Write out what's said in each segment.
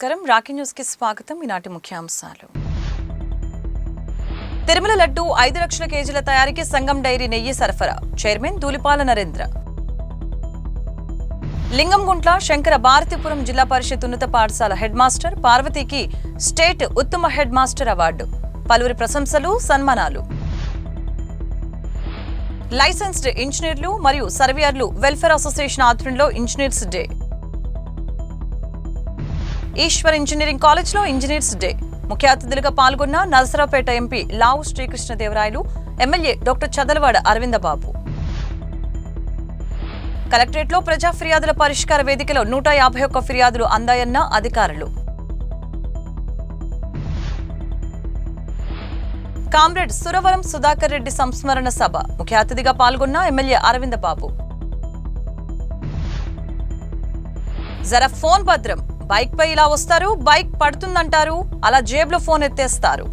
నమస్కారం Rocky news కి స్వాగతం. ఈనాటి ముఖ్యాంశాలు. తిరుమల లడ్డు 5 లక్షల కేజీల తయారీకి సంగం డైరీ నెయ్యి సరఫరా. చైర్మన్ దూలిపాల నరేంద్ర. లింగంగుంట్ల శంకర భారతీపురం జిల్లా పరిషత్ ఉన్నత పాఠశాల హెడ్ మాస్టర్ పార్వతికి స్టేట్ ఉత్తమ హెడ్ మాస్టర్ అవార్డు. పలువురి ప్రశంసలు, సన్మానాలు. లైసెన్స్డ్ ఇంజనీర్లు మరియు సర్వేయర్లు వెల్ఫేర్ అసోసియేషన్ ఆధ్వర్యంలో ఇంజనీర్స్ డే. ఈశ్వర్ ఇంజనీరింగ్ కాలేజ్లో ఇంజనీర్స్ డే. ముఖ్య అతిథులుగా పాల్గొన్న నరసరావుపేట ఎంపీ లావు శ్రీకృష్ణదేవరాయలు, ఎమ్మెల్యే డాక్టర్ చదలవాడ అరవిందబాబు. కలెక్టరేట్లో ప్రజా ఫిర్యాదుల పరిష్కార వేదికలో 151 ఫిర్యాదులు అందాయన్న అధికారులు. కామ్రేడ్ సురవరం సుధాకర్ రెడ్డి సంస్మరణ సభ. ముఖ్య అతిథిగా పాల్గొన్న ఎమ్మెల్యే అరవిందబాబు. జర ఫోన్ భద్రం, బైక్ పై ఇలా వస్తారు, బైక్ పడుతుందంటారు, అలా జేబులో ఫోన్ ఎత్తేస్తారు.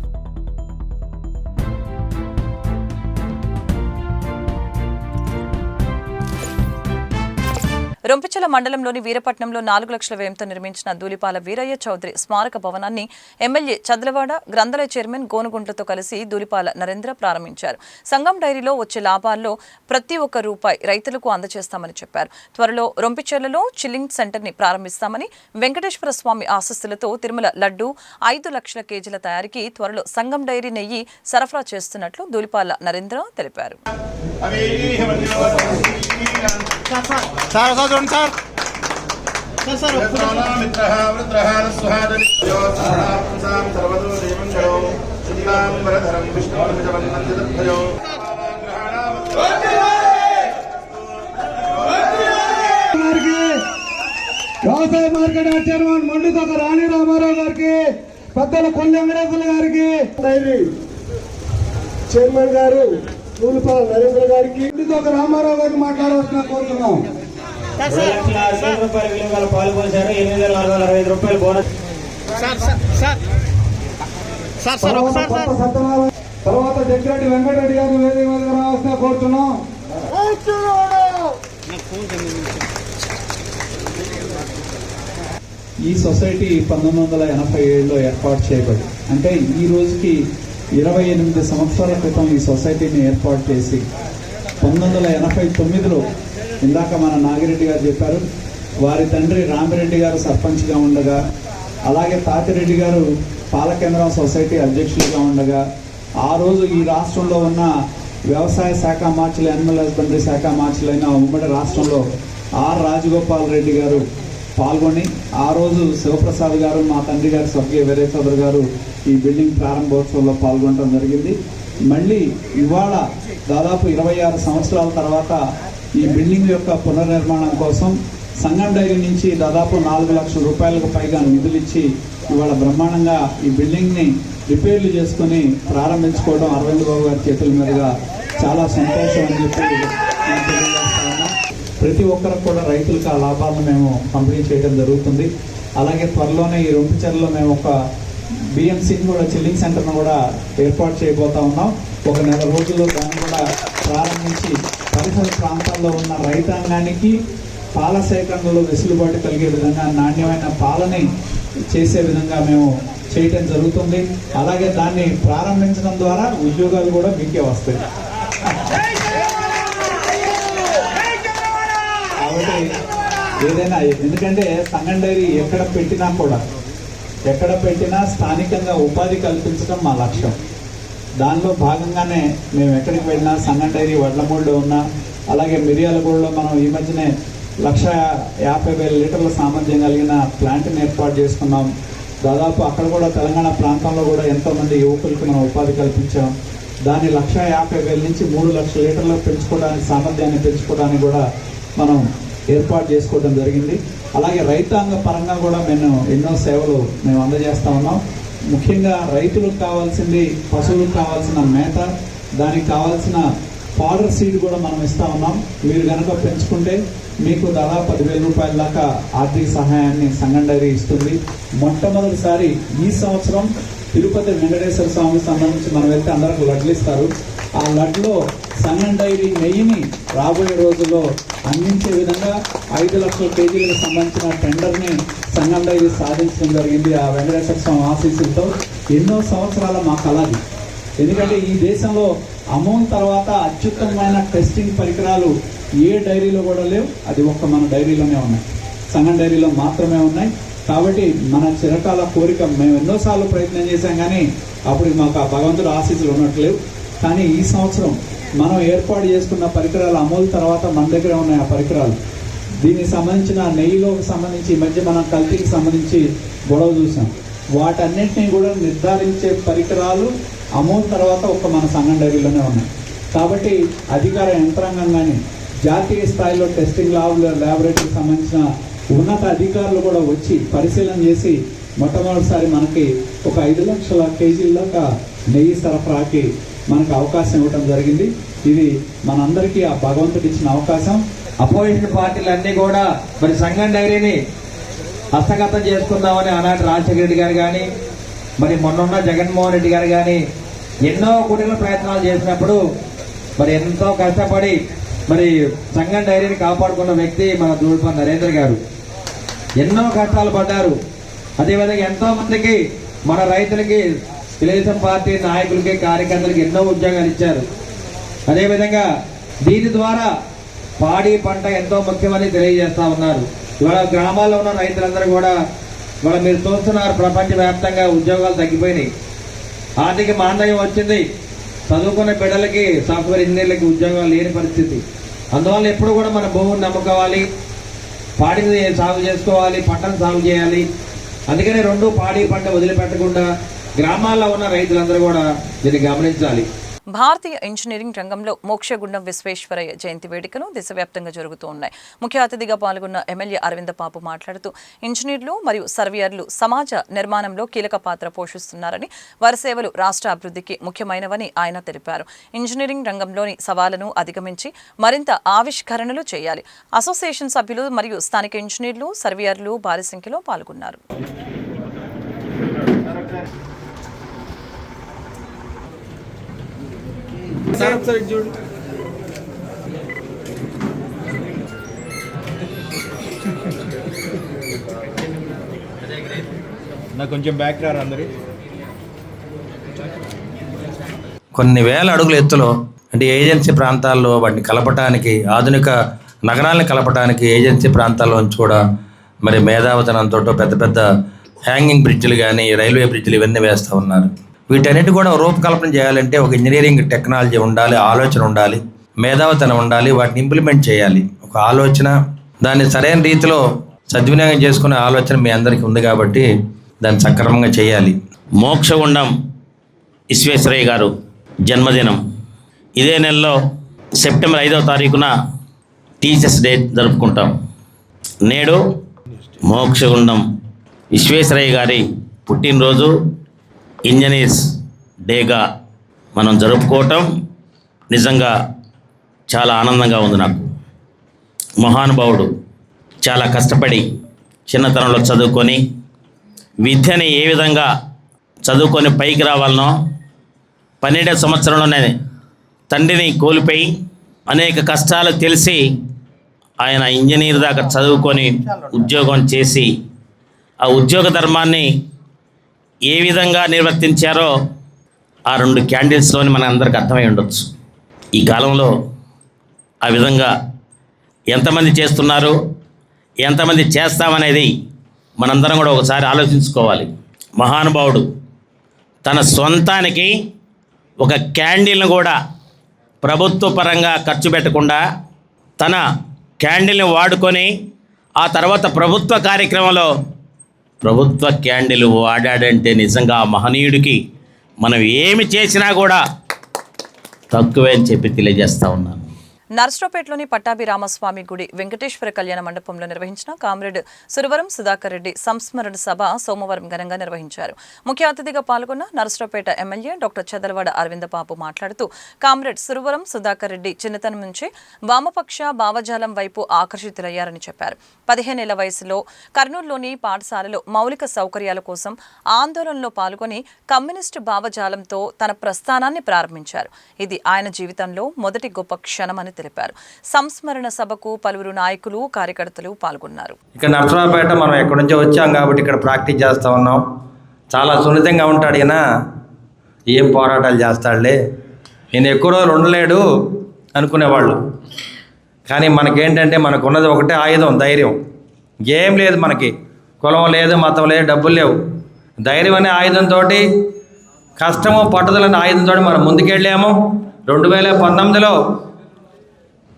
రొంపిచెల మండలంలోని వీరపట్నంలో 4 లక్షల వ్యయంతో నిర్మించిన దూలిపాల వీరయ్య చౌదరి స్మారక భవనాన్ని ఎమ్మెల్యే చదలవాడ, గ్రంథాలయ చైర్మన్ గోనుగుంట్లతో కలిసి దూలిపాల నరేంద్ర ప్రారంభించారు. సంగం డైరీలో వచ్చే లాభాల్లో ప్రతి ఒక్క రూపాయి రైతులకు అందజేస్తామని చెప్పారు. త్వరలో రొంపిచెలలో చిల్లింగ్ సెంటర్ ని ప్రారంభిస్తామని, వెంకటేశ్వర స్వామి ఆశీస్సులతో తిరుమల లడ్డు 5 లక్షల కేజీల తయారీకి త్వరలో సంగం డైరీ నెయ్యి సరఫరా చేస్తున్నట్లు దూలిపాల నరేంద్ర తెలిపారు. వ్యవసాయ మార్కెట్ చైర్మన్ మండుతోక రాణి రామారావు గారికి, పెద్దల కొల్లి వెంకటేశ్వర గారికి, చైర్మన్ గారు దూలిపాల నరేంద్ర గారికి, మండుతోక రామారావు గారికి మాట్లాడవలసిన కోరుతున్నాం. పాల్గొంటారు. 8,465 రూపాయలు బోనస్. తర్వాత జగ్గిరెడ్డి వెంకటరెడ్డి గారిని వేదిక మీద రావాల్సిన కోరుతున్నాం. ఈ సొసైటీ 1987లో ఏర్పాటు చేయబడి, అంటే ఈ రోజుకి 28 సంవత్సరాల క్రితం ఈ సొసైటీని ఏర్పాటు చేసి 1989లో ఇందాక మన నాగిరెడ్డి గారు చెప్పారు, వారి తండ్రి రామిరెడ్డి గారు సర్పంచ్గా ఉండగా, అలాగే తాతిరెడ్డి గారు పాలకేంద్రం సొసైటీ అధ్యక్షులుగా ఉండగా, ఆ రోజు ఈ రాష్ట్రంలో ఉన్న వ్యవసాయ శాఖ మార్చులు, యానిమల్ హస్బెండరీ శాఖ మార్చులైన ఉమ్మడి రాష్ట్రంలో ఆర్ రాజగోపాల్ రెడ్డి గారు పాల్గొని, ఆ రోజు శివప్రసాద్ గారు, మా తండ్రి గారు స్వర్గీయ వీరయ్య చౌదరి గారు ఈ బిల్డింగ్ ప్రారంభోత్సవంలో పాల్గొనడం జరిగింది. మళ్ళీ ఇవాళ దాదాపు 26 సంవత్సరాల తర్వాత ఈ బిల్డింగ్ యొక్క పునర్నిర్మాణం కోసం సంగం డైరీ నుంచి దాదాపు 4 లక్షల రూపాయలకు పైగా నిధులు ఇచ్చి ఇవాళ బ్రహ్మాండంగా ఈ బిల్డింగ్ని రిపేర్లు చేసుకుని ప్రారంభించుకోవడం అరవింద్ బాబు గారి చేతుల మీదుగా చాలా సంతోషం అని చెప్పి ప్రతి ఒక్కరికి కూడా రైతులకు ఆ లాభాలను మేము పంపిణీ చేయడం జరుగుతుంది. అలాగే త్వరలోనే ఈ రొంపిచెరలో మేము ఒక బిఎంసీని కూడా, చిల్లింగ్ సెంటర్ను కూడా ఏర్పాటు చేయబోతా ఉన్నాం. ఒక నెల రోజుల్లో దాన్ని కూడా ప్రారంభించి పరిసర ప్రాంతాల్లో ఉన్న రైతాంగానికి పాల సేకరణలో వెసులుబాటు కలిగే విధంగా నాణ్యమైన పాలని చేసే విధంగా మేము చేయటం జరుగుతుంది. అలాగే దాన్ని ప్రారంభించడం ద్వారా ఉద్యోగాలు కూడా మీకే వస్తాయి. కాబట్టి ఏదైనా, ఎందుకంటే సంగం డైరీ ఎక్కడ పెట్టినా స్థానికంగా ఉపాధి కల్పించడం మా లక్ష్యం. దానిలో భాగంగానే మేము ఎక్కడికి వెళ్ళినా సంగం డైరీ వడ్లమూడిలో ఉన్నా, అలాగే మిర్యాలగూడలో మనం ఈ మధ్యనే 1,50,000 లీటర్ల సామర్థ్యం కలిగిన ప్లాంట్ని ఏర్పాటు చేసుకున్నాం. దాదాపు అక్కడ కూడా తెలంగాణ ప్రాంతంలో కూడా ఎంతోమంది యువకులకి మనం ఉపాధి కల్పించాం. దాన్ని 1,50,000 నుంచి 3 లక్షల లీటర్లకు పెంచుకోవడానికి, సామర్థ్యాన్ని పెంచుకోవడానికి కూడా మనం ఏర్పాటు చేసుకోవడం జరిగింది. అలాగే రైతాంగ పరంగా కూడా ఎన్నో సేవలు మేము అందజేస్తా ఉన్నాం. ముఖ్యంగా రైతులకు కావాల్సింది, పశువులకు కావాల్సిన మేత, దానికి కావాల్సిన ఫాడర్ సీడ్ కూడా మనం ఇస్తా ఉన్నాం. మీరు కనుక పెంచుకుంటే మీకు దాదాపు 10,000 రూపాయల దాకా ఆర్థిక సహాయాన్ని సంగం డైరీ ఇస్తుంది. మొట్టమొదటిసారి ఈ సంవత్సరం తిరుపతి వెంకటేశ్వర స్వామి సంబంధించి మనం వెళ్తే అందరికి లడ్లు ఇస్తారు. ఆ లడ్లో సంగం డైరీ నెయ్యిని రాబోయే రోజుల్లో అందించే విధంగా 5 లక్షల కేజీలకు సంబంధించిన టెండర్ని సంగం డైరీ సాధించడం జరిగింది. ఆ వెంకటేశ్వర స్వామి ఆశీస్సులతో ఎన్నో సంవత్సరాల మా కళది. ఎందుకంటే ఈ దేశంలో అమూల్ తర్వాత అత్యుత్తమమైన టెస్టింగ్ పరికరాలు ఏ డైరీలో కూడా లేవు. అది ఒక్క మన డైరీలోనే ఉన్నాయి, సంగం డైరీలో మాత్రమే ఉన్నాయి. కాబట్టి మన చిరకాల కోరిక, మేము ఎన్నోసార్లు ప్రయత్నం చేశాం కానీ అప్పుడు మాకు ఆ భగవంతుడు ఆశీస్సులు ఉన్నట్లేవు. కానీ ఈ సంవత్సరం మనం ఏర్పాటు చేసుకున్న పరికరాలు అమూల్ తర్వాత మన దగ్గర ఉన్నాయి. ఆ పరికరాలు దీనికి సంబంధించిన నెయ్యిలోకి సంబంధించి ఈ మధ్య మనం కల్తీకి సంబంధించి గొడవ చూసాం. వాటన్నింటినీ కూడా నిర్ధారించే పరికరాలు అమూల్ తర్వాత ఒక్క మన సంగం డైరీలోనే ఉన్నాయి. కాబట్టి అధికార యంత్రాంగం కానీ జాతీయ స్థాయిలో టెస్టింగ్ ల్యాబొరేటరీకి సంబంధించిన ఉన్నత అధికారులు కూడా వచ్చి పరిశీలన చేసి మొట్టమొదటిసారి మనకి ఒక 5 లక్షల కేజీల దాకా నెయ్యి సరఫరాకి మనకు అవకాశం ఇవ్వడం జరిగింది. ఇది మనందరికీ ఆ భగవంతుడు ఇచ్చిన అవకాశం. అపోజిషన్ పార్టీలన్నీ కూడా మరి సంగం డైరీని హస్తగతం చేసుకుందామని ఆనాటి రాజశేఖర రెడ్డి గారు కానీ మరి మొన్న జగన్మోహన్ రెడ్డి గారు కానీ ఎన్నో కుటుంబ ప్రయత్నాలు చేసినప్పుడు మరి ఎంతో కష్టపడి మరి సంగం డైరీని కాపాడుకున్న వ్యక్తి మన ధూళిపాల నరేంద్ర గారు. ఎన్నో కష్టాలు పడ్డారు. అదేవిధంగా ఎంతో మందికి మన రైతులకి తెలుగుదేశం పార్టీ నాయకులకి కార్యకర్తలకి ఎన్నో ఉద్యోగాలు ఇచ్చారు. అదేవిధంగా దీని ద్వారా పాడి పంట ఎంతో ముఖ్యమని తెలియజేస్తా ఉన్నారు. ఇవాళ గ్రామాల్లో ఉన్న రైతులందరూ కూడా ఇవాళ మీరు చూస్తున్నారు, ప్రపంచవ్యాప్తంగా ఉద్యోగాలు తగ్గిపోయినాయి, ఆర్థిక మాంద్యం వచ్చింది, చదువుకున్న బిడ్డలకి సాఫ్ట్వేర్ ఇంజనీర్లకి ఉద్యోగాలు లేని పరిస్థితి. అందువల్ల ఎప్పుడు కూడా మన భూమిని నమ్ముకోవాలి, పాడిని సాగు చేసుకోవాలి, పంటను సాగు చేయాలి. అందుకని రెండు పాడి పంట వదిలిపెట్టకుండా గ్రామాల్లో ఉన్న రైతులందరూ కూడా దీన్ని గమనించాలి. భారతీయ ఇంజనీరింగ్ రంగంలో మోక్షగుండం విశ్వేశ్వరయ్య జయంతి వేడుకలు దేశవ్యాప్తంగా జరుగుతూ ఉన్నాయి. ముఖ్య అతిథిగా పాల్గొన్న ఎమ్మెల్యే అరవింద పాపు మాట్లాడుతూ ఇంజనీర్లు మరియు సర్వేయర్లు సమాజ నిర్మాణంలో కీలక పాత్ర పోషిస్తున్నారని, వారి సేవలు రాష్ట్ర అభివృద్ధికి ముఖ్యమైనవని ఆయన తెలిపారు. ఇంజనీరింగ్ రంగంలోని సవాళ్లను అధిగమించి మరింత ఆవిష్కరణలు చేయాలి. అసోసియేషన్ సభ్యులు మరియు స్థానిక ఇంజనీర్లు, సర్వేయర్లు భారీ సంఖ్యలో పాల్గొన్నారు. కొంచెం బ్యాక్ రారు అందరి. కొన్ని వేల అడుగుల ఎత్తులో అంటే ఏజెన్సీ ప్రాంతాల్లో వాటిని కలపటానికి, ఆధునిక నగరాలను కలపటానికి ఏజెన్సీ ప్రాంతాల్లో నుంచి కూడా మరి మేధావతనంతో పెద్ద పెద్ద హ్యాంగింగ్ బ్రిడ్జ్లు కానీ రైల్వే బ్రిడ్జ్లు ఇవన్నీ వేస్తూ ఉన్నారు. వీటన్నిటి కూడా రూపకల్పన చేయాలంటే ఒక ఇంజనీరింగ్ టెక్నాలజీ ఉండాలి, ఆలోచన ఉండాలి, మేధావతనం ఉండాలి, వాటిని ఇంప్లిమెంట్ చేయాలి. ఒక ఆలోచన, దాన్ని సరైన రీతిలో సద్వినియోగం చేసుకునే ఆలోచన మీ అందరికీ ఉంది కాబట్టి దాన్ని సక్రమంగా చేయాలి. మోక్షగుండం విశ్వేశ్వరయ్య గారు జన్మదినం ఇదే నెలలో సెప్టెంబర్ 5వ తారీఖున టీచర్స్ డే జరుపుకుంటాం. నేడు మోక్షగుండం విశ్వేశ్వరయ్య గారి పుట్టినరోజు ఇంజనీర్స్ డేగా మనం జరుపుకోవటం నిజంగా చాలా ఆనందంగా ఉంది నాకు. మహానుభావుడు చాలా కష్టపడి చిన్నతనంలో చదువుకొని విద్యని ఏ విధంగా చదువుకొని పైకి రావాలనో 12వ సంవత్సరంలోనే తండ్రిని కోల్పోయి అనేక కష్టాలు తెలిసి ఆయన ఇంజనీర్ దాకా చదువుకొని ఉద్యోగం చేసి ఆ ఉద్యోగ ధర్మాన్ని ఏ విధంగా నిర్వర్తించారో ఆ 2 క్యాండిల్స్లోని మన అందరికి అర్థమై ఉండొచ్చు. ఈ కాలంలో ఆ విధంగా ఎంతమంది చేస్తున్నారు, ఎంతమంది చేస్తామనేది మనందరం కూడా ఒకసారి ఆలోచించుకోవాలి. మహానుభావుడు తన సొంతానికి ఒక క్యాండిల్ని కూడా ప్రభుత్వ పరంగా ఖర్చు పెట్టకుండా తన క్యాండిల్ని వాడుకొని ఆ తర్వాత ప్రభుత్వ కార్యక్రమంలో ప్రభుత్వ క్యాండిల్ వాడాడంటే నిజంగా ఆ మహనీయుడికి మనం ఏమి చేసినా కూడా తక్కువే అని చెప్పి తెలియజేస్తూ ఉన్నాను. నర్సరావుపేటలోని పట్టాభిరామస్వామి గుడి వెంకటేశ్వర కళ్యాణ మండపంలో నిర్వహించిన కామ్రేడ్ సురవరం సుధాకర్ రెడ్డి సంస్మరణ సభ సోమవారం ఘనంగా నిర్వహించారు. ముఖ్య అతిథిగా పాల్గొన్న నర్సరావుపేట ఎమ్మెల్యే డాక్టర్ చదలవాడ అరవిందబాబు మాట్లాడుతూ కామ్రేడ్ సురవరం సుధాకర్ రెడ్డి చిన్నతనం నుంచి వామపక్ష భావజాలం వైపు ఆకర్షితులయ్యారని చెప్పారు. 15 ఏళ్ల వయసులో కర్నూలులోని పాఠశాలలో మౌలిక సౌకర్యాల కోసం ఆందోళనలో పాల్గొని కమ్యూనిస్టు భావజాలంతో తన ప్రస్థానాన్ని ప్రారంభించారు. ఇది ఆయన జీవితంలో మొదటి గొప్ప క్షణమని తెలిపారు. సంస్మరణ సభకు పలువురు నాయకులు కార్యకర్తలు పాల్గొన్నారు. ఇక్కడ నర్సరావుపేట మనం ఎక్కడి నుంచో వచ్చాం కాబట్టి ఇక్కడ ప్రాక్టీస్ చేస్తూ ఉన్నాం. చాలా సున్నితంగా ఉంటాడు ఈయన, ఏం పోరాటాలు చేస్తాడులే, ఈయన ఎక్కువ రోజులు ఉండలేడు అనుకునేవాళ్ళు. కానీ మనకేంటంటే మనకున్నది ఒకటే ఆయుధం, ధైర్యం. ఏం లేదు, మనకి కులం లేదు, మతం లేదు, డబ్బులు లేవు. ధైర్యం అనే ఆయుధంతో, కష్టము పట్టుదలనే ఆయుధంతో మనం ముందుకెళ్ళాము. 2019లో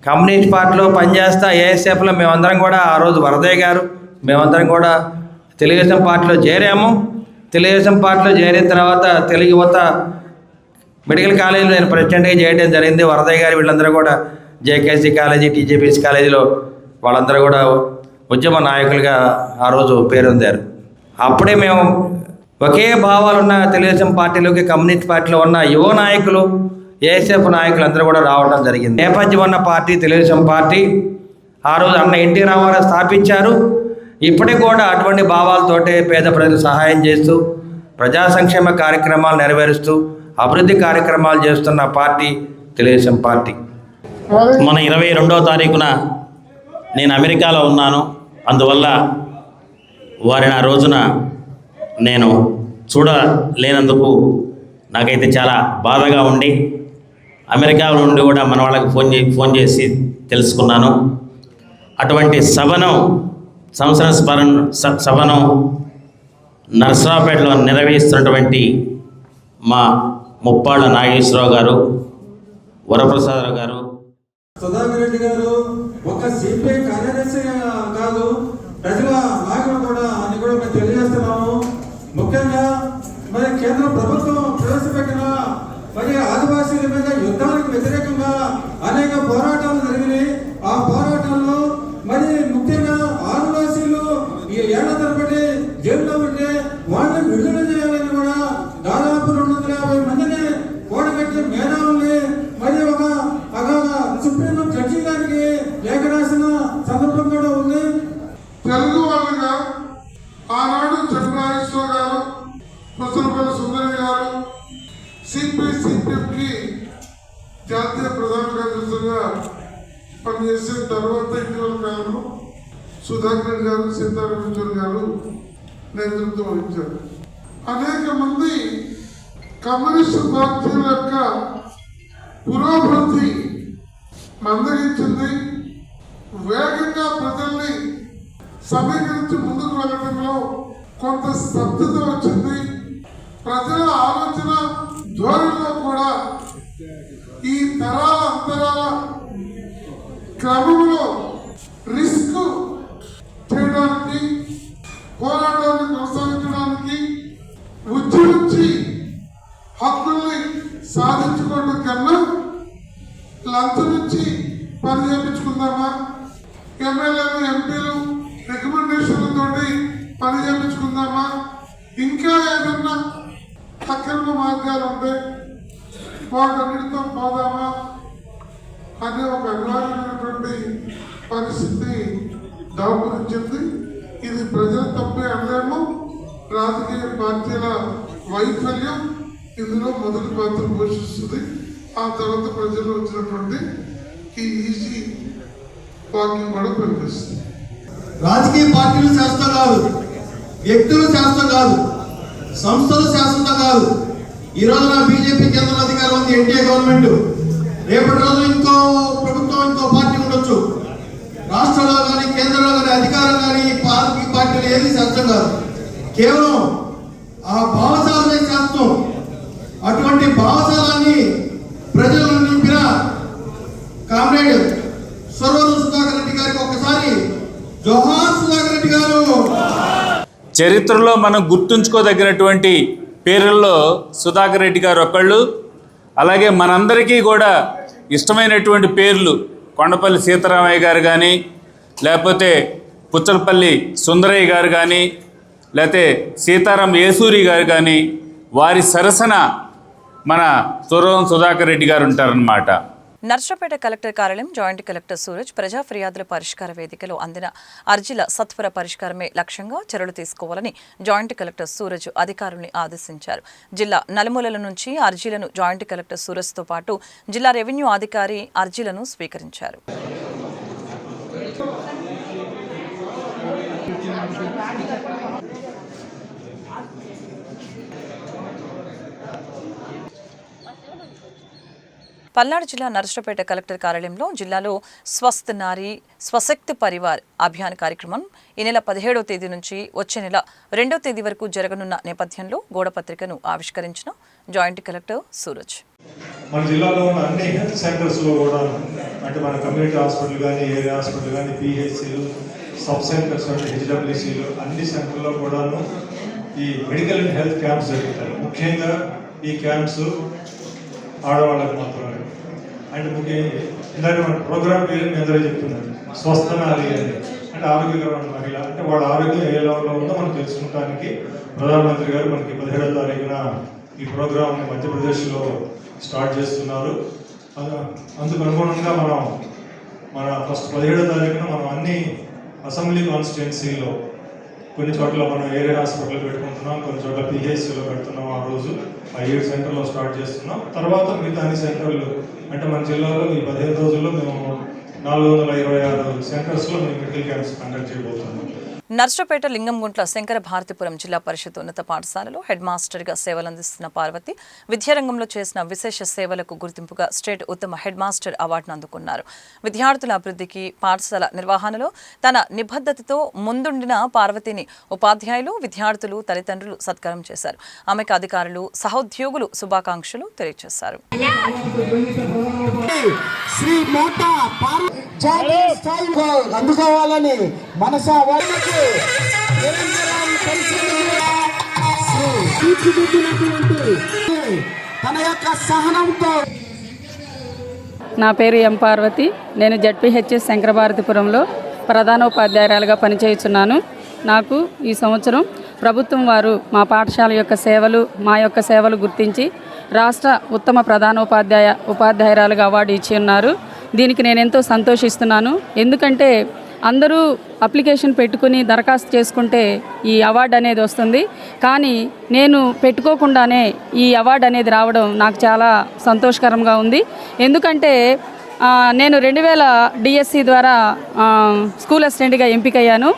కమ్యూనిస్ట్ పార్టీలో పనిచేస్తా ఏఎస్ఎఫ్లో మేమందరం కూడా, ఆ రోజు వరదయ్య గారు మేమందరం కూడా తెలుగుదేశం పార్టీలో చేరాము. తెలుగుదేశం పార్టీలో చేరిన తర్వాత తెలుగు యువత మెడికల్ కాలేజీలో నేను ప్రెసిడెంట్గా చేయడం జరిగింది. వరదయ్య గారు వీళ్ళందరూ కూడా జేకేసీ కాలేజీ, టీజేపీసీ కాలేజీలో వాళ్ళందరూ కూడా ఉద్యమ నాయకులుగా ఆ రోజు పేరొందారు. అప్పుడే మేము ఒకే భావాలు ఉన్న తెలుగుదేశం పార్టీలోకి కమ్యూనిస్ట్ పార్టీలో ఉన్న యువ నాయకులు, ఏఎస్ఎఫ్ నాయకులు అందరూ కూడా రావడం జరిగింది. నేపథ్యం ఉన్న పార్టీ తెలుగుదేశం పార్టీ. ఆ రోజు అన్న ఎన్టీ రామారావు స్థాపించారు. ఇప్పటికి కూడా అటువంటి భావాలతోటే పేద ప్రజలకు సహాయం చేస్తూ, ప్రజా సంక్షేమ కార్యక్రమాలు నెరవేరుస్తూ, అభివృద్ధి కార్యక్రమాలు చేస్తున్న పార్టీ తెలుగుదేశం పార్టీ. మన 22వ తారీఖున నేను అమెరికాలో ఉన్నాను. అందువల్ల వారిని ఆ రోజున నేను చూడలేనందుకు నాకైతే చాలా బాధగా ఉండి, అమెరికా నుండి కూడా మన వాళ్ళకి ఫోన్ చేసి తెలుసుకున్నాను. అటువంటి సభను, సంవత్సర సభను నర్సరావుపేటలో నిర్వహిస్తున్నటువంటి మా ముప్పాళ్ళ నాగేశ్వరరావు గారు, వరప్రసాదరావు గారు, సుధాకర్ రెడ్డి గారు ఒక సిపిఐ కార్యదర్శి కాదు, ప్రజల నాయకులు కూడా అని కూడా మేము తెలియజేస్తున్నాము. ముఖ్యంగా మరి కేంద్ర ప్రభుత్వం ప్రవేశపెట్టిన మరి ఆదివాసీల మీద యుద్ధానికి వ్యతిరేకంగా అనేక పోరాటాలు జరిగినాయి. ఆ పోరాటాల్లో మరి ముఖ్యంగా ఆదివాసీలు ఈ ఏళ్ల తరబడి జైల్లో ఉంటే వాళ్ళని విడుదల చేయాలని కూడా దాదాపు 250 మందిని కూడగట్టి మేధావుల్ని మరి ఒక సుప్రీం జడ్జి గారికి లేఖ రాసిన సందర్భం కూడా ఉంది. తెలుగు వాళ్ళుగా ఆనాడు చంద్రరాజేశ్వర గారు, ప్రసన్నపల్లి సుందరి గారు సిపిఎంకి జాతీయ ప్రధాన కార్యదర్శిగా పనిచేసిన తర్వాత ఇటీవల కాలంలో సుధాకర్ రెడ్డి గారు, సీతారామచంద్ర గారు నేతృత్వం వహించారు. అనేక మంది కమ్యూనిస్టు పార్టీల యొక్క పురోభివృద్ధి మందగించింది. వేగంగా ప్రజల్ని సమీకరించి ముందుకు వెళ్ళడంలో కొంత స్తబ్దత వచ్చింది. ప్రజల ఆలోచన ధోరణిలో కూడా ఈ తరాల అంతరాల క్రమంలో రిస్క్ చేయడానికి, పోరాటాన్ని కొనసాగించడానికి, ఉద్యమించి హక్కుల్ని సాధించుకోవడం కన్నా లంచం నుంచి పని చేయించుకుందామా, ఎమ్మెల్యేలు ఎంపీలు రికమెండేషన్లతోటి పని చేయించుకుందామా, ఇంకా ఏదన్నా అక్రమ మార్గాలు ఉంటే వాటన్నిటితో పోదామా అనే ఒక అనివార్యమైనటువంటి పరిస్థితి దాపురించింది. ఇది ప్రజల తప్పే అనలేము, రాజకీయ పార్టీల వైఫల్యం ఇందులో మొదటి పాత్ర పోషిస్తుంది. ఆ తర్వాత ప్రజలు వచ్చినటువంటి ఈ ఈజీ వాక్యం కూడా కనిపిస్తుంది. రాజకీయ పార్టీలు శాస్త్రం కాదు, వ్యక్తులు శాస్త్రం కాదు, సంస్థలు శాస్త్రం కాదు. ఈ రోజున బీజేపీ కేంద్ర అధికారం ఉంది, ఎన్డీఏ గవర్నమెంట్. రేపటి రోజు ఇంకో ప్రభుత్వం, ఇంకో పార్టీ ఉండొచ్చు. రాష్ట్రంలో కానీ కేంద్రంలో కానీ అధికారం కానీ ఈ పార్టీలు ఏది శాస్త్రం కాదు, కేవలం ఆ భావజాలమే శాస్త్రం. అటువంటి భావజాలాన్ని ప్రజలను నింపిన కామ్రేడ్ సురవరం సుధాకర్ రెడ్డి గారికి ఒక్కసారి జోహార్ సుధాకర్ రెడ్డి గారు. చరిత్రలో మనం గుర్తుంచుకోదగినటువంటి పేర్లలో సుధాకర్ రెడ్డి గారు ఒకళ్ళు. అలాగే మనందరికీ కూడా ఇష్టమైనటువంటి పేర్లు కొండపల్లి సీతారామయ్య గారు కానీ, లేకపోతే పుచ్చలపల్లి సుందరయ్య గారు కానీ, లేకపోతే సీతారాం యేసూరి గారు కానీ, వారి సరసన మన సురవరం సుధాకర్ రెడ్డి గారు ఉంటారన్నమాట. నర్సరావుపేట కలెక్టర్ కార్యాలయం జాయింట్ కలెక్టర్ సూరజ్ ప్రజా ఫిర్యాదుల పరిష్కార వేదికలో అందిన అర్జీల సత్వర పరిష్కారమే లక్ష్యంగా చర్యలు తీసుకోవాలని జాయింట్ కలెక్టర్ సూరజ్ అధికారుల్ని ఆదేశించారు. జిల్లా నలుమూలల నుంచి అర్జీలను జాయింట్ కలెక్టర్ సూరజ్తో పాటు జిల్లా రెవెన్యూ అధికారి అర్జీలను స్వీకరించారు. పల్నాడు జిల్లా నర్సరావుపేట కలెక్టర్ కార్యాలయంలో జిల్లాలో స్వస్థ్ నారీ స్వశక్తి పరివార్ అభియాన్ కార్యక్రమం ఈ నెల 17వ తేదీ నుంచి వచ్చే నెల 2వ తేదీ వరకు జరగనున్న నేపథ్యంలో గోడపత్రికను ఆవిష్కరించిన జాయింట్ కలెక్టర్ సూరజ్. మన జిల్లాలో ఉన్న అన్ని హెల్త్ సెంటర్స్లో కూడా, అంటే మన కమ్యూనిటీ హాస్పిటల్ కానీ, ఏరియా హాస్పిటల్ కానీ, పిహెచ్సిలు, సబ్ సెంటర్స్ అంటే హెచ్డబ్ల్యూసీలు, అన్ని సెంటర్లో కూడాను ఈ మెడికల్ అండ్ హెల్త్ క్యాంప్స్ జరుగుతాయి. ముఖ్యంగా ఈ క్యాంప్స్ ఆడవాళ్ళకి మాత్రమే. అంటే ముఖ్యంగా ఇందాక మన ప్రోగ్రామ్ పేరు మీ అందరూ చెప్తున్నారు, స్వస్థ నారీ అని. అంటే ఆరోగ్యకరమైన మహిళ, అంటే వాళ్ళ ఆరోగ్యం ఏ లెవెల్లో ఉందో మనం తెలుసుకోవడానికి ప్రధానమంత్రి గారు మనకి 17వ తారీఖున ఈ ప్రోగ్రామ్ని మధ్యప్రదేశ్లో స్టార్ట్ చేస్తున్నారు. అందుకు అనుగుణంగా మన ఫస్ట్ 17వ తారీఖున మనం అన్ని అసెంబ్లీ కాన్స్టిట్యున్సీలో కొన్ని చోట్ల మనం ఏరియా హాస్పిటల్ పెట్టుకుంటున్నాం, కొన్ని చోట్ల పిహెచ్సిలో పెడుతున్నాం. ఆ రోజు ఆ 7 సెంటర్లో స్టార్ట్ చేస్తున్నాం. తర్వాత మిగతా అన్ని సెంటర్లు, అంటే మన జిల్లాలో ఈ 15 రోజుల్లో మేము 426 సెంటర్స్లో మేము మెడికల్ క్యాంప్స్ కండక్ట్ చేయబోతున్నాం. నర్సరావుపేట లింగంగుంట్ల శంకర భారతిపురం జిల్లా పరిషత్ ఉన్నత పాఠశాలలో హెడ్ మాస్టర్గా సేవలందిస్తున్న పార్వతి విద్యారంగంలో చేసిన విశేష సేవలకు గుర్తింపుగా స్టేట్ ఉత్తమ హెడ్ మాస్టర్ అవార్డును అందుకున్నారు. విద్యార్థుల అభివృద్ధికి పాఠశాల నిర్వహణలో తన నిబద్ధతతో ముందుండిన పార్వతిని ఉపాధ్యాయులు, విద్యార్థులు, తల్లిదండ్రులు సత్కారం చేశారు. ఆమెకు అధికారులు, సహోద్యోగులు శుభాకాంక్షలు తెలియజేశారు. అందుకోవాలని మనసా తన యొక్క సహనంతో. నా పేరు ఎం పార్వతి. నేను జడ్పీహెచ్ఎస్ శంకరభారతిపురంలో ప్రధానోపాధ్యాయురాలుగా పనిచేయుచున్నాను. నాకు ఈ సంవత్సరం ప్రభుత్వం వారు మా పాఠశాల యొక్క సేవలు గుర్తించి రాష్ట్ర ఉత్తమ ఉపాధ్యాయురాలుగా అవార్డు ఇచ్చి ఉన్నారు. దీనికి నేను ఎంతో సంతోషిస్తున్నాను. ఎందుకంటే అందరూ అప్లికేషన్ పెట్టుకుని దరఖాస్తు చేసుకుంటే ఈ అవార్డు అనేది వస్తుంది, కానీ నేను పెట్టుకోకుండానే ఈ అవార్డు అనేది రావడం నాకు చాలా సంతోషకరంగా ఉంది. ఎందుకంటే నేను 2000 డిఎస్సి ద్వారా స్కూల్ అసిస్టెంట్గా ఎంపికయ్యాను.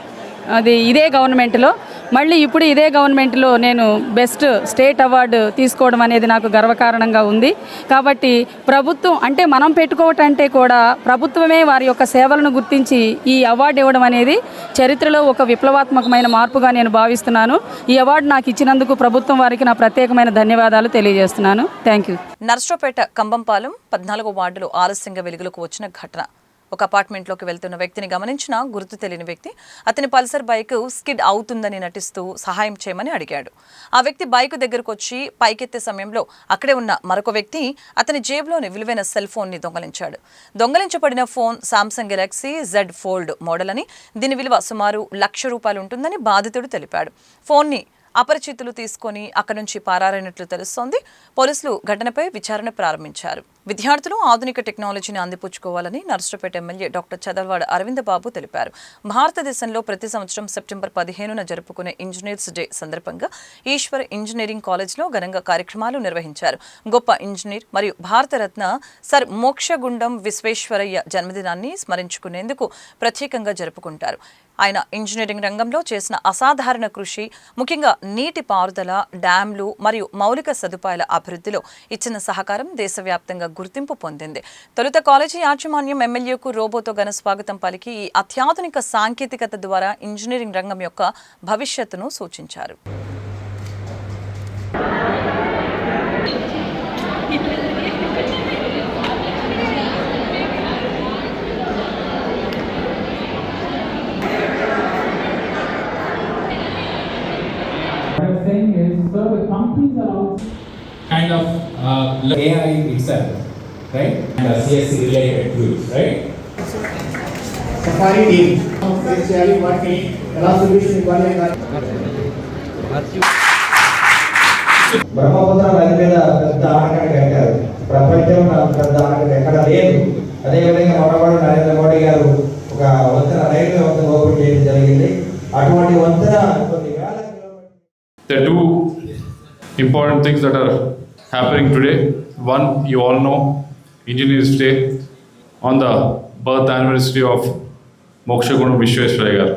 అది ఇదే గవర్నమెంట్లో. మళ్ళీ ఇప్పుడు ఇదే గవర్నమెంట్లో నేను బెస్ట్ స్టేట్ అవార్డు తీసుకోవడం అనేది నాకు గర్వకారణంగా ఉంది. కాబట్టి ప్రభుత్వం అంటే మనం పెట్టుకోవటం అంటే కూడా ప్రభుత్వమే వారి యొక్క సేవలను గుర్తించి ఈ అవార్డు ఇవ్వడం అనేది చరిత్రలో ఒక విప్లవాత్మకమైన మార్పుగా నేను భావిస్తున్నాను. ఈ అవార్డు నాకు ఇచ్చినందుకు ప్రభుత్వం వారికి నా ప్రత్యేకమైన ధన్యవాదాలు తెలియజేస్తున్నాను. Thank you. నర్సరావుపేట కంబంపాలెం 14వ వార్డులో ఆలస్యంగా వెలుగులోకి వచ్చిన ఘటన. ఒక అపార్ట్మెంట్లోకి వెళ్తున్న వ్యక్తిని గమనించిన గుర్తు తెలియని వ్యక్తి అతని పల్సర్ బైక్ స్కిడ్ అవుతుందని నటిస్తూ సహాయం చేయమని అడిగాడు. ఆ వ్యక్తి బైక్ దగ్గరకు వచ్చి పైకెత్తే సమయంలో అక్కడే ఉన్న మరొక వ్యక్తి అతని జేబులోని విలువైన సెల్ ఫోన్ని దొంగలించాడు. దొంగలించబడిన phone Samsung Galaxy Z Fold model అని, దీని విలువ సుమారు ₹1,00,000 ఉంటుందని బాధితుడు తెలిపాడు. ఫోన్ని అపరిచితులు తీసుకొని అక్కడి నుంచి పారారైనట్లు తెలుస్తోంది. పోలీసులు ఘటనపై విచారణ ప్రారంభించారు. విద్యార్థులు ఆధునిక టెక్నాలజీని అందిపుచ్చుకోవాలని నర్సరావుపేట ఎమ్మెల్యే డాక్టర్ చదలవాడ అరవింద్ బాబు తెలిపారు. భారతదేశంలో ప్రతి సంవత్సరం సెప్టెంబర్ 15న జరుపుకునే ఇంజనీర్స్ డే సందర్భంగా ఈశ్వర్ ఇంజనీరింగ్ కాలేజ్లో ఘనంగా కార్యక్రమాలు నిర్వహించారు. గొప్ప ఇంజనీర్ మరియు భారతరత్న సర్ మోక్షగుండం విశ్వేశ్వరయ్య జన్మదినాన్ని స్మరించుకునేందుకు ప్రత్యేకంగా జరుపుకుంటారు. ఆయన ఇంజనీరింగ్ రంగంలో చేసిన అసాధారణ కృషి, ముఖ్యంగా నీటి పారుదల, డ్యాంలు మరియు మౌలిక సదుపాయాల అభివృద్ధిలో ఇచ్చిన సహకారం దేశవ్యాప్తంగా గుర్తింపు పొందింది. తొలుత కాలేజీ యాజమాన్యం ఎమ్మెల్యేకు రోబోతో ఘన స్వాగతం పలికి ఈ అత్యాధునిక సాంకేతికత ద్వారా ఇంజనీరింగ్ రంగం యొక్క భవిష్యత్తును సూచించారు. kind of AI itself, right? And CSC related tools, right? Safari team face చేయాలి, వాటిని ఎలా సొల్యూషన్ ఇవ్వాలి. బ్రహ్మపుత్ర నది మీద పెద్ద ఆనకట్ట కట్టారు. ప్రపంచంలో పెద్ద ఆనకట్ట ఎక్కడ లేదు. అదేవిధంగా మనవాడు నరేంద్ర మోడీ గారు ఒక వంతెన, రైల్వే వంతెన ఓపెన్ చేయడం జరిగింది. అటువంటి వంతెన కొన్ని వేల కిలోమీటర్లు. There are two important things that are happening today. One, you all know, Engineers Day on the birth anniversary of Moksha Gunu Vishwesvaraya garu.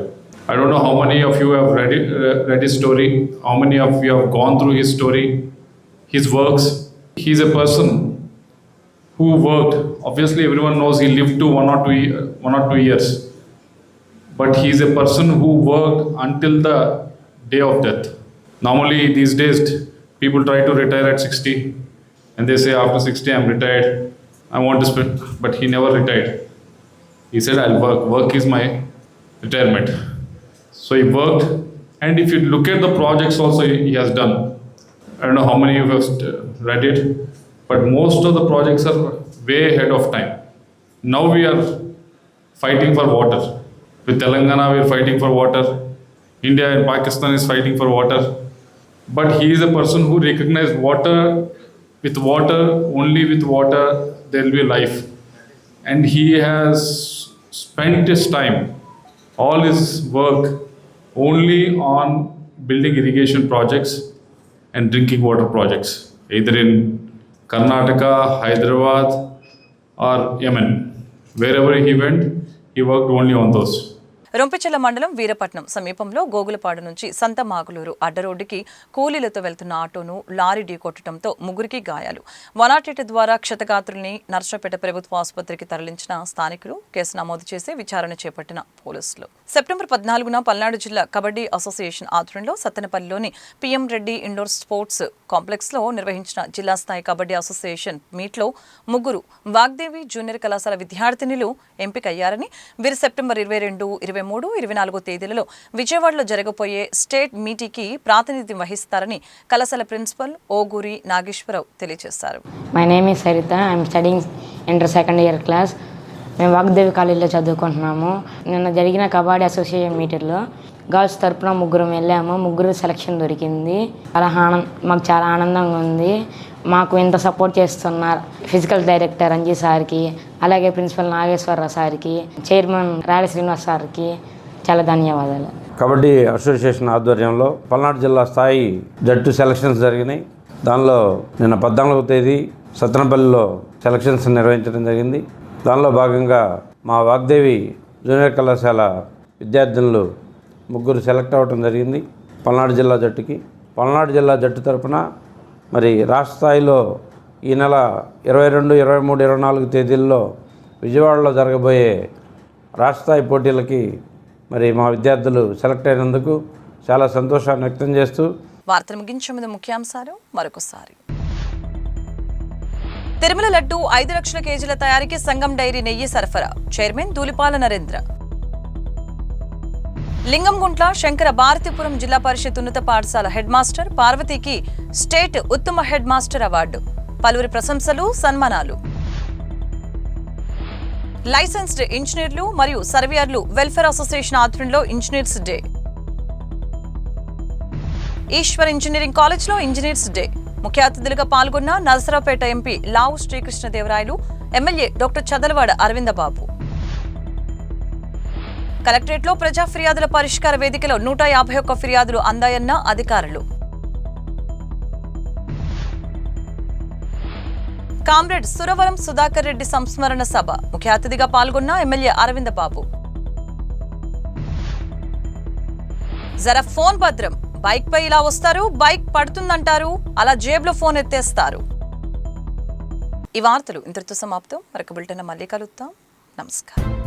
I don't know how many of you have read his story, how many of you have gone through his story, his works. He's a person who worked. Obviously, everyone knows he lived to 1 or 2 years. But he's a person who worked until the day of death. Normally, these days, people try to retire at 60 and they say, after 60, I'm retired. I want to spend, but he never retired. He said, I'll work. Work is my retirement. So he worked, and if you look at the projects also he has done, I don't know how many of you have read it, but most of the projects are way ahead of time. Now we are fighting for water. With Telangana, we are fighting for water. India and Pakistan is fighting for water. But he is a person who recognized water, only with water, there will be life. And he has spent his time, all his work, only on building irrigation projects and drinking water projects, either in Karnataka, Hyderabad, or Yemen. Wherever he went, he worked only on those. Rompichella మండలం వీరపట్నం సమీపంలో గోగులపాడు నుంచి సంతమాగులూరు అడ్డరోడ్డుకి కూలీలతో వెళ్తున్న ఆటోను lorry ఢీకొట్టడంతో ముగ్గురికి గాయాలు. 108 ద్వారా క్షతగాత్రుల్ని నర్సరావుపేట ప్రభుత్వ ఆసుపత్రికి తరలించిన స్థానికులు కేసు నమోదు చేసి విచారణ చేపట్టిన పోలీసులు. సెప్టెంబర్ 14న పల్నాడు జిల్లా కబడ్డీ అసోసియేషన్ ఆధ్వర్యంలో సత్తెనపల్లిలోని పిఎం రెడ్డి ఇండోర్ స్పోర్ట్స్ కాంప్లెక్స్లో నిర్వహించిన జిల్లా స్థాయి కబడ్డీ అసోసియేషన్ మీట్లో ముగ్గురు వాగ్దేవి జూనియర్ కళాశాల విద్యార్థినులు ఎంపికయ్యారని, వీరు సెప్టెంబర్ 22, 23, 24 తేదీలలో విజయవాడలో జరగబోయే స్టేట్ మీటింగ్కి ప్రాతినిధ్యం వహిస్తారని కళాశాల ప్రిన్సిపల్ ఓగూరి నాగేశ్వరరావు తెలియజేశారు. My name is Saritha. I'm studying inter second year class. మేము వాగ్దేవి కాలేజీలో చదువుకుంటున్నాము. నిన్న జరిగిన కబడ్డీ అసోసియేషన్ మీటింగ్లో గర్ల్స్ తరఫున ముగ్గురు వెళ్ళాము. ముగ్గురు సెలక్షన్ దొరికింది. మాకు చాలా ఆనందంగా ఉంది. మాకు ఇంత సపోర్ట్ చేస్తున్నారు ఫిజికల్ డైరెక్టర్ అంజీ సార్కి, అలాగే ప్రిన్సిపల్ నాగేశ్వరరావు సార్కి, చైర్మన్ రాయల శ్రీనివాస్ సార్కి చాలా ధన్యవాదాలు. కబడ్డీ అసోసియేషన్ ఆధ్వర్యంలో పల్నాడు జిల్లా స్థాయి జట్టు సెలక్షన్స్ జరిగినాయి. దానిలో నిన్న 14వ తేదీ సత్తెనపల్లిలో సెలక్షన్స్ నిర్వహించడం జరిగింది. దానిలో భాగంగా మా వాగ్దేవి జూనియర్ కళాశాల విద్యార్థినులు ముగ్గురు సెలెక్ట్ అవ్వడం జరిగింది పల్నాడు జిల్లా జట్టుకి. పల్నాడు జిల్లా జట్టు తరఫున మరి రాష్ట్ర స్థాయిలో ఈ నెల 22, 23, 24 తేదీల్లో విజయవాడలో జరగబోయే రాష్ట్ర స్థాయి పోటీలకి మరి మా విద్యార్థులు సెలెక్ట్ అయినందుకు చాలా సంతోషాన్ని వ్యక్తం చేస్తూ వార్తలు ముగించే ముందు ముఖ్యాంశాలు మరొకసారి. తిరుమల లడ్డు 5 లక్షల కేజీల తయారీకి సంగం డైరీ నెయ్యి సరఫరా, చైర్మన్ ధూళిపాల నరేంద్ర. లింగంగుంట్ల శంకర భారతీపురం జిల్లా పరిషత్ ఉన్నత పాఠశాల హెడ్ మాస్టర్ పార్వతికి స్టేట్ ఉత్తమ హెడ్ మాస్టర్ అవార్డు, పలువురి ప్రశంసలు, సన్మానాలు. లైసెన్స్డ్ ఇంజనీర్లు మరియు సర్వేయర్లు వెల్ఫేర్ అసోసియేషన్ ఆధ్వర్యంలో ఇంజనీర్స్ డే. ఈశ్వర్ ఇంజనీరింగ్ కాలేజ్లో ఇంజనీర్స్ డే. ముఖ్య అతిథులుగా పాల్గొన్న నరసరావుపేట ఎంపీ లావు శ్రీకృష్ణదేవరాయలు, ఎమ్మెల్యే డాక్టర్ చదలవాడ అరవిందబాబు. కలెక్టరేట్లో ప్రజా ఫిర్యాదుల పరిష్కార వేదికలో 151 ఫిర్యాదులు అందాయన్న అధికారులు. కామ్రేడ్ సురవరం సుధాకర్ రెడ్డి సంస్మరణ సభ, ముఖ్య అతిథిగా పాల్గొన్న ఎమ్మెల్యే అరవిందబాబు. జరా ఫోన్ భద్రం, బైక్ పై ఇలా వస్తారు, బైక్ పడుతుందంటారు, అలా జేబులో ఫోన్ ఎత్తేస్తారు. ఈ వార్తలు ఇంతటితో సమాప్తం. మరొక బులెటిన్ మళ్ళీ కలుద్దాం. నమస్కారం.